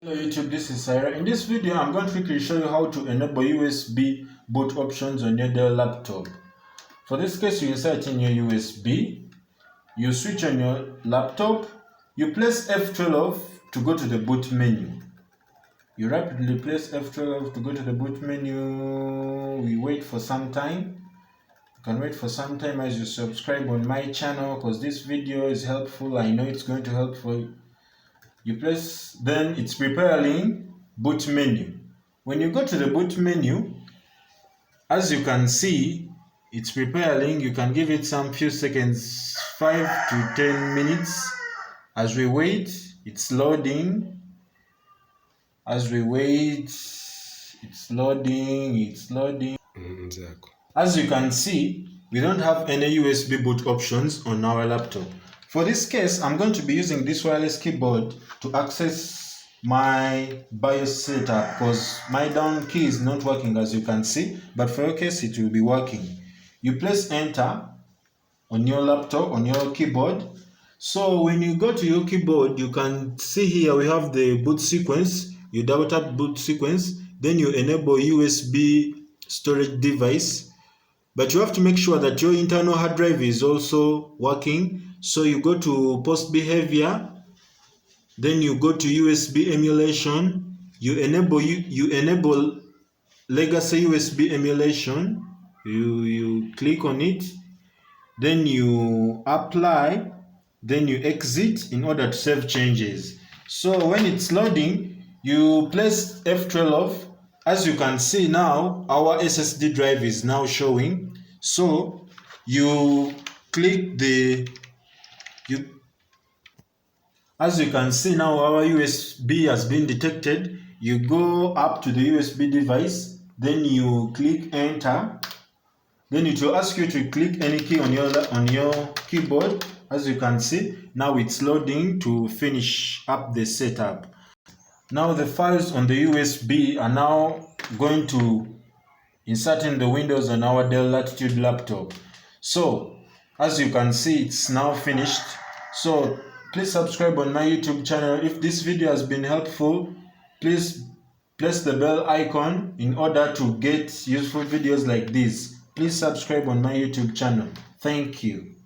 Hello YouTube, this is Syra. In this video, I'm going to quickly show you how to enable USB boot options on your Dell laptop. For this case, you insert in your USB, you switch on your laptop, you press F12 to go to the boot menu. You rapidly press F12 to go to the boot menu. We wait for some time. You can wait for some time as you subscribe on my channel because this video is helpful. I know it's going to help for you. You press, then it's preparing boot menu. When you go to the boot menu, as you can see, it's preparing. You can give it some few seconds, 5 to 10 minutes. As we wait, it's loading. As we wait, it's loading. As you can see, we don't have any USB boot options on our laptop. For this case, I'm going to be using this wireless keyboard to access my BIOS setup because my down key is not working, as you can see, but for your case it will be working. You press enter on your laptop, on your keyboard. So when you go to your keyboard, you can see here we have the boot sequence. You double tap boot sequence, then you enable USB storage device. But you have to make sure that your internal hard drive is also working. So you go to post behavior, then you go to USB emulation, you enable legacy USB emulation, you click on it, then you apply, then you exit in order to save changes. So when it's loading, you press F12. As you can see now, our SSD drive is now showing. So you click as you can see now, our USB has been detected. You go up to the USB device, then you click enter. Then it will ask you to click any key on your keyboard. As you can see, now it's loading to finish up the setup. Now the files on the USB are now going to insert in the windows on our Dell Latitude laptop. So as you can see, it's now finished. So please subscribe on my YouTube channel. If this video has been helpful, please press the bell icon in order to get useful videos like this. Please subscribe on my YouTube channel. Thank you.